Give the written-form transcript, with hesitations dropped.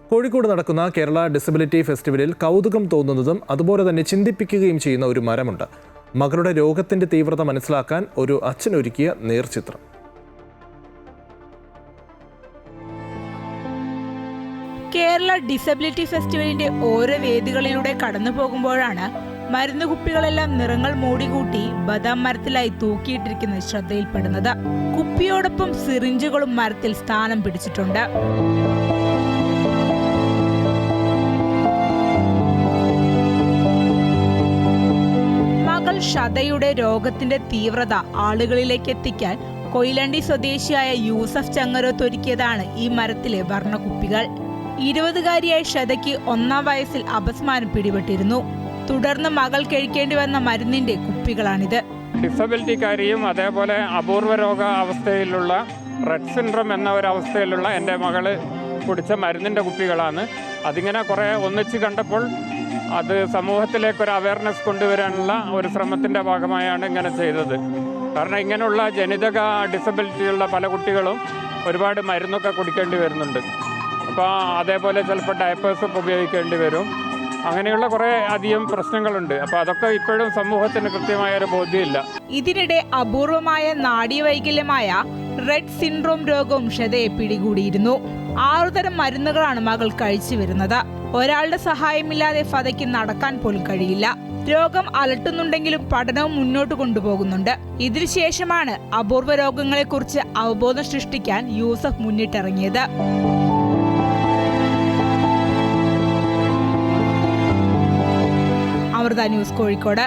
കോഴിക്കോട് നടക്കുന്ന കേരള ഡിസബിലിറ്റി ഫെസ്റ്റിവലിൽ കൗതുകം തോന്നുന്നതും അതുപോലെ തന്നെ ചിന്തിപ്പിക്കുകയും ചെയ്യുന്ന ഒരു മരമുണ്ട്. മകളുടെ രോഗത്തിന്റെ തീവ്രത മനസ്സിലാക്കാൻ ഒരു അച്ഛനൊരുക്കിയ നേർചിത്രം. കേരള ഡിസബിലിറ്റി ഫെസ്റ്റിവലിന്റെ ഓരോ വേദികളിലൂടെ കടന്നു പോകുമ്പോഴാണ് മരുന്ന് കുപ്പികളെല്ലാം നിറങ്ങൾ മൂടികൂട്ടി ബദാം മരത്തിലായി തൂക്കിയിട്ടിരിക്കുന്നത് ശ്രദ്ധയിൽപ്പെടുന്നത്. കുപ്പിയോടൊപ്പം സിറിഞ്ചുകളും മരത്തിൽ സ്ഥാനം പിടിച്ചിട്ടുണ്ട്. മകൾ ഷതയുടെ രോഗത്തിന്റെ തീവ്രത ആളുകളിലേക്ക് എത്തിക്കാൻ കൊയിലണ്ടി സ്വദേശിയായ യൂസഫ് ചങ്ങരോത്ത് ഒരുക്കിയതാണ് ഈ മരത്തിലെ വർണ്ണക്കുപ്പികൾ. 20-കാരിയായ ഷതയ്ക്ക് 1-ാം വയസ്സിൽ അപസ്മാരം പിടിപെട്ടിരുന്നു. തുടർന്ന് മകൾ കഴിക്കേണ്ടി വന്ന മരുന്നിന്റെ കുപ്പികളാണിത്. ഡിസബിലിറ്റിക്കാരിയും അതേപോലെ അപൂർവ രോഗ അവസ്ഥയിലുള്ള റെഡ് സിൻഡ്രോം എന്ന ഒരു അവസ്ഥയിലുള്ള എൻ്റെ മകള് കുടിച്ച മരുന്നിൻ്റെ കുപ്പികളാണ്. അതിങ്ങനെ കുറേ ഒന്നിച്ച് കണ്ടപ്പോൾ അത് സമൂഹത്തിലേക്കൊരു അവയർനെസ് കൊണ്ടുവരാനുള്ള ഒരു ശ്രമത്തിൻ്റെ ഭാഗമായാണ് ഇങ്ങനെ ചെയ്തത്. കാരണം ഇങ്ങനെയുള്ള ജനിതക ഡിസബിലിറ്റിയുള്ള പല കുട്ടികളും ഒരുപാട് മരുന്നൊക്കെ കുടിക്കേണ്ടി വരുന്നുണ്ട്. അപ്പോൾ അതേപോലെ ചിലപ്പോൾ ഡയപ്പേഴ്സൊക്കെ ഉപയോഗിക്കേണ്ടി വരും. അങ്ങനെയുള്ള കുറേ അധികം പ്രശ്നങ്ങളുണ്ട്. അപ്പോൾ അതൊക്കെ ഇപ്പോഴും സമൂഹത്തിന് കൃത്യമായൊരു ബോധ്യമില്ല. ഇതിനിടെ അപൂർവമായ നാഡീവൈകല്യമായ റെഡ് സിൻഡ്രോം രോഗവും ഷതയെ പിടികൂടിയിരുന്നു. 6 തരം മരുന്നുകളാണ് മകൾ കഴിച്ചു വരുന്നത്. ഒരാളുടെ സഹായമില്ലാതെ ഫതയ്ക്ക് നടക്കാൻ പോലും കഴിയില്ല. രോഗം അലട്ടുന്നുണ്ടെങ്കിലും പഠനവും മുന്നോട്ട് കൊണ്ടുപോകുന്നുണ്ട്. ഇതിനുശേഷമാണ് അപൂർവ രോഗങ്ങളെക്കുറിച്ച് അവബോധം സൃഷ്ടിക്കാൻ യൂസഫ് മുന്നിട്ടിറങ്ങിയത്. അമൃത ന്യൂസ്, കോഴിക്കോട്.